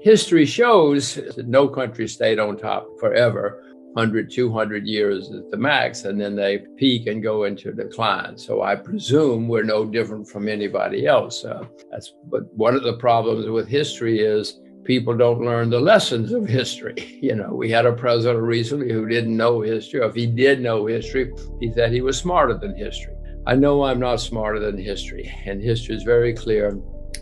History shows that no country stayed on top forever. 100, 200 years at the max, and then they peak and go into decline. So I presume we're no different from anybody else. But one of the problems with history is people don't learn the lessons of history. We had a president recently who didn't know history, or if he did know history, he said he was smarter than history. I know I'm not smarter than history, and history is very clear.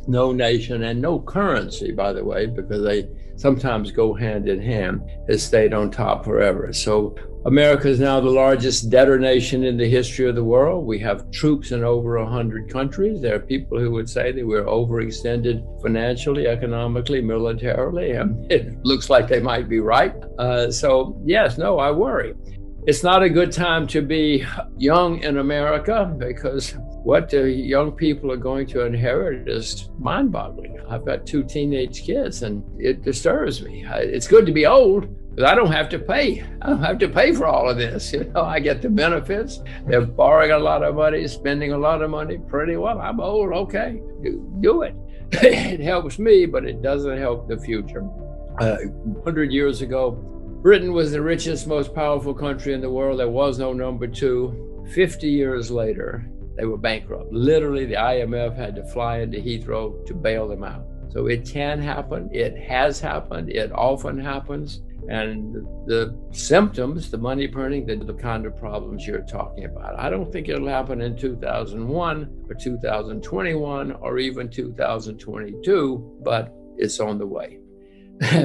No nation and no currency, by the way, because they sometimes go hand in hand, has stayed on top forever. So America is now the largest debtor nation in the history of the world. We have troops in over 100 countries. There are people who would say that we're overextended financially, economically, militarily, and it looks like they might be right. So yes, no, I worry. It's not a good time to be young in America because what the young people are going to inherit is mind-boggling. I've got 2 teenage kids and it disturbs me. It's good to be old because I don't have to pay. I don't have to pay for all of this. I get the benefits. They're borrowing a lot of money, spending a lot of money. Pretty well, I'm old, okay, do it. It helps me, but it doesn't help the future. 100 years ago, Britain was the richest, most powerful country in the world. There was no number 2. 50 years later, they were bankrupt. Literally, the IMF had to fly into Heathrow to bail them out. So it can happen. It has happened. It often happens. And the symptoms, the money printing, the kind of problems you're talking about. I don't think it'll happen in 2001 or 2021 or even 2022, but it's on the way.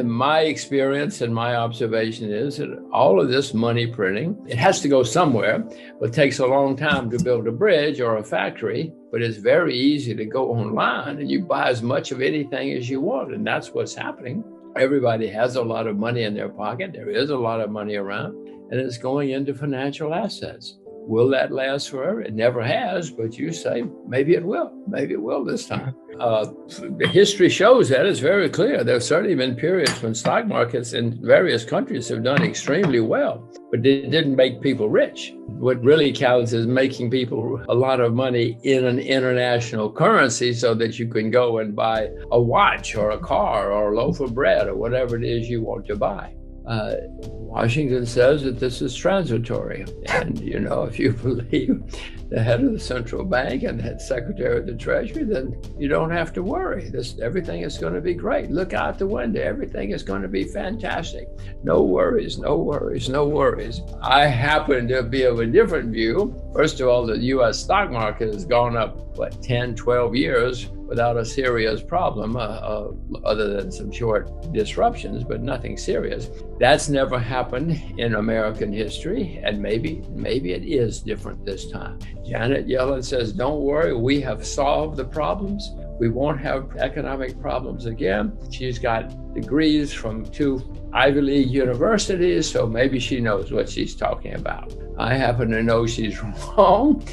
My experience and my observation is that all of this money printing, it has to go somewhere. It takes a long time to build a bridge or a factory, but it's very easy to go online and you buy as much of anything as you want. And that's what's happening. Everybody has a lot of money in their pocket. There is a lot of money around, and it's going into financial assets. Will that last forever? It never has, but you say, maybe it will. Maybe it will this time. The history shows that. It's very clear. There have certainly been periods when stock markets in various countries have done extremely well, but it didn't make people rich. What really counts is making people a lot of money in an international currency so that you can go and buy a watch or a car or a loaf of bread or whatever it is you want to buy. Washington says that this is transitory. And, if you believe the head of the central bank and the head secretary of the treasury, then you don't have to worry. Everything is going to be great. Look out the window. Everything is going to be fantastic. No worries, no worries, no worries. I happen to be of a different view. First of all, the U.S. stock market has gone up, 10, 12 years without a serious problem, other than some short disruptions, but nothing serious. That's never happened in American history, and maybe it is different this time. Janet Yellen says, don't worry, we have solved the problems. We won't have economic problems again. She's got degrees from 2 Ivy League universities, so maybe she knows what she's talking about. I happen to know she's wrong.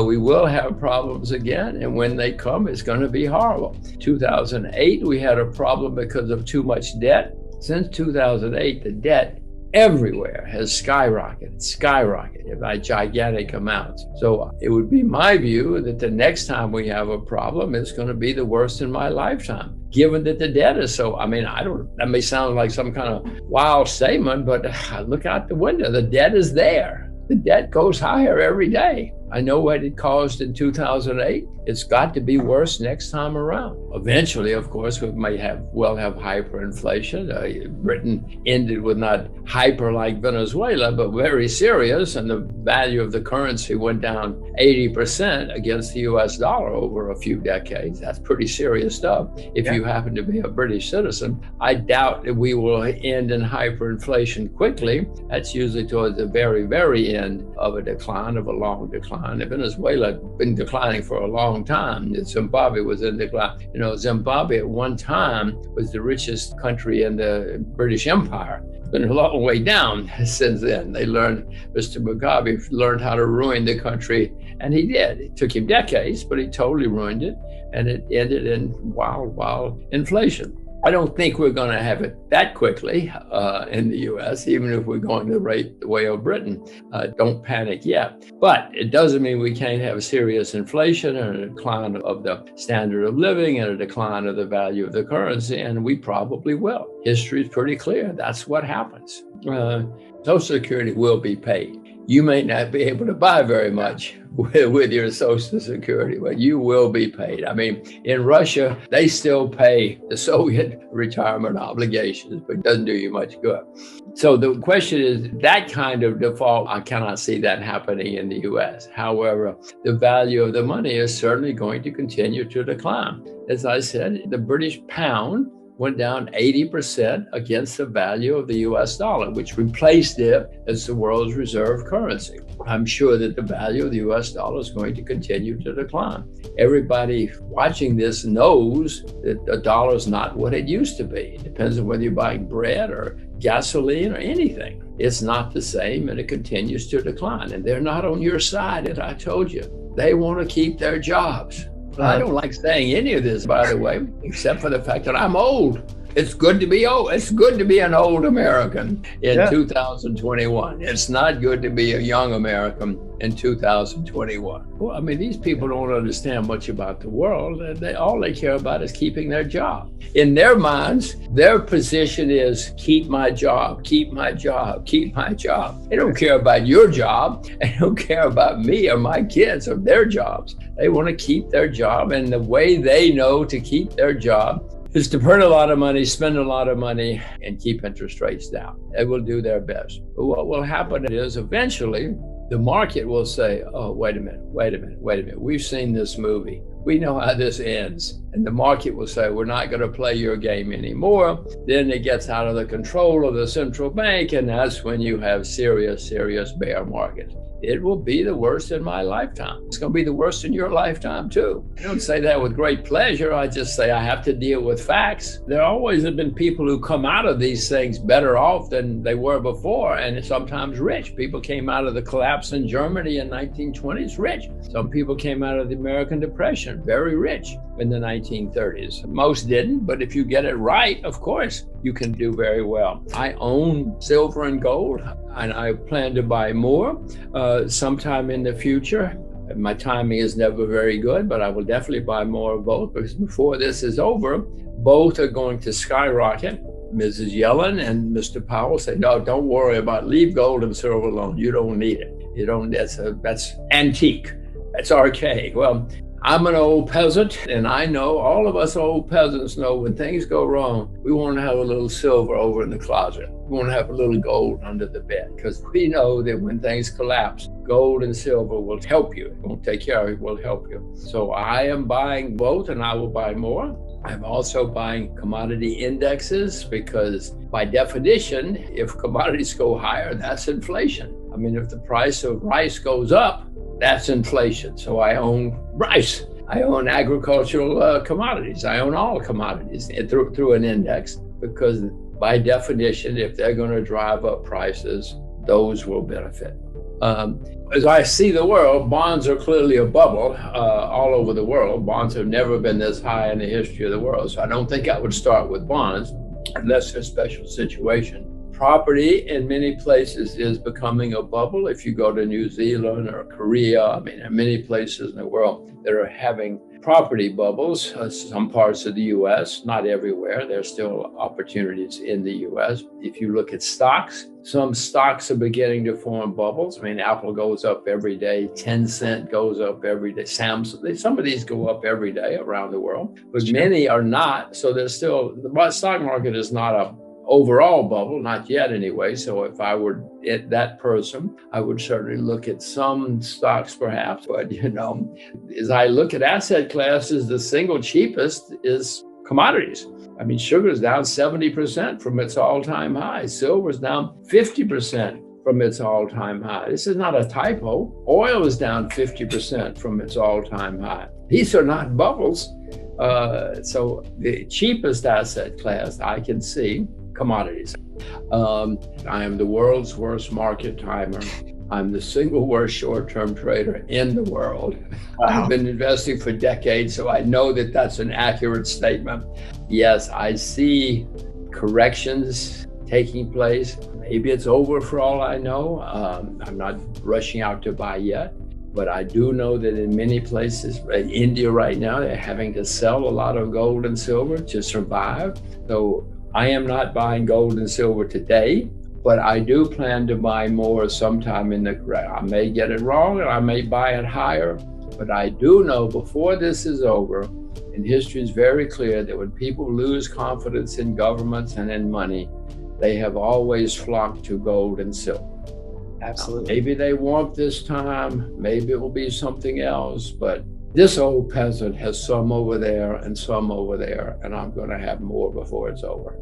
We will have problems again, and when they come, it's going to be horrible. 2008, we had a problem because of too much debt. Since 2008, the debt everywhere has skyrocketed by gigantic amounts. So it would be my view that the next time we have a problem, it's going to be the worst in my lifetime, given that the debt is so, that may sound like some kind of wild statement, but look out the window. The debt is there. The debt goes higher every day. I know what it caused in 2008. It's got to be worse next time around. Eventually, of course, we may have hyperinflation. Britain ended with not hyper like Venezuela, but very serious. And the value of the currency went down 80% against the US dollar over a few decades. That's pretty serious stuff. If you happen to be a British citizen, I doubt that we will end in hyperinflation quickly. That's usually towards the very, very end of a long decline. Venezuela had been declining for a long time. Zimbabwe was in decline. Zimbabwe at one time was the richest country in the British Empire. It's been a long way down since then. Mr. Mugabe learned how to ruin the country, and he did. It took him decades, but he totally ruined it, and it ended in wild inflation. I don't think we're going to have it that quickly in the U.S., even if we're going the way of Britain. Don't panic yet. But it doesn't mean we can't have serious inflation and a decline of the standard of living and a decline of the value of the currency, and we probably will. History is pretty clear. That's what happens. Social Security will be paid. You may not be able to buy very much with your Social Security, but you will be paid. I mean, in Russia, they still pay the Soviet retirement obligations, but it doesn't do you much good. So the question is, that kind of default, I cannot see that happening in the US. However, the value of the money is certainly going to continue to decline. As I said, the British pound went down 80% against the value of the US dollar, which replaced it as the world's reserve currency. I'm sure that the value of the US dollar is going to continue to decline. Everybody watching this knows that the dollar is not what it used to be. It depends on whether you're buying bread or gasoline or anything. It's not the same, and it continues to decline. And they're not on your side, as I told you. They want to keep their jobs. I don't like saying any of this, by the way, except for the fact that I'm old. It's good to be old. It's good to be an old American in 2021. It's not good to be a young American in 2021. Well, I mean, these people don't understand much about the world. All they care about is keeping their job. In their minds, their position is keep my job, keep my job, keep my job. They don't care about your job. They don't care about me or my kids or their jobs. They want to keep their job, and the way they know to keep their job is to burn a lot of money, spend a lot of money, and keep interest rates down. They will do their best. But what will happen is eventually the market will say, oh, wait a minute. We've seen this movie. We know how this ends. And the market will say, we're not going to play your game anymore. Then it gets out of the control of the central bank, and that's when you have serious bear market. It will be the worst in my lifetime. It's going to be the worst in your lifetime, too. I don't say that with great pleasure. I just say I have to deal with facts. There always have been people who come out of these things better off than they were before, and sometimes rich. People came out of the collapse in Germany in 1920s rich. Some people came out of the American Depression very rich in the 1930s. Most didn't, but if you get it right, of course, you can do very well. I own silver and gold, and I plan to buy more sometime in the future. My timing is never very good, but I will definitely buy more of both, because before this is over, both are going to skyrocket. Mrs. Yellen and Mr. Powell say, no, don't worry about, leave gold and silver alone. You don't need it. You don't, that's antique. That's archaic. Well, I'm an old peasant, and I know, all of us old peasants know, when things go wrong, we want to have a little silver over in the closet. We want to have a little gold under the bed, because we know that when things collapse, gold and silver will help you. It won't take care of you, it will help you. So I am buying both, and I will buy more. I'm also buying commodity indexes, because by definition, if commodities go higher, that's inflation. I mean, if the price of rice goes up, that's inflation. So I own rice. I own agricultural commodities. I own all commodities through an index, because by definition, if they're going to drive up prices, those will benefit. As I see the world, bonds are clearly a bubble all over the world. Bonds have never been this high in the history of the world. So I don't think I would start with bonds unless there's a special situation. Property in many places is becoming a bubble. If you go to New Zealand or Korea, I mean, there are many places in the world that are having property bubbles. Some parts of the U.S., not everywhere. There's still opportunities in the U.S. If you look at stocks, some stocks are beginning to form bubbles. I mean, Apple goes up every day. Tencent goes up every day. Samsung, some of these go up every day around the world, but many are not. So there's still, the stock market is not a overall bubble, not yet anyway. So if I were that person, I would certainly look at some stocks perhaps. But, as I look at asset classes, the single cheapest is commodities. I mean, sugar is down 70% from its all-time high. Silver is down 50% from its all-time high. This is not a typo. Oil is down 50% from its all-time high. These are not bubbles. So the cheapest asset class I can see, commodities. I am the world's worst market timer. I'm the single worst short-term trader in the world. Wow. I've been investing for decades, so I know that that's an accurate statement. Yes, I see corrections taking place. Maybe it's over for all I know. I'm not rushing out to buy yet, but I do know that in many places, in India right now, they're having to sell a lot of gold and silver to survive. So I am not buying gold and silver today, but I do plan to buy more sometime in the correct. I may get it wrong and I may buy it higher, but I do know before this is over, and history is very clear that when people lose confidence in governments and in money, they have always flocked to gold and silver. Absolutely. Maybe they won't this time, maybe it will be something else, but this old peasant has some over there and some over there, and I'm going to have more before it's over.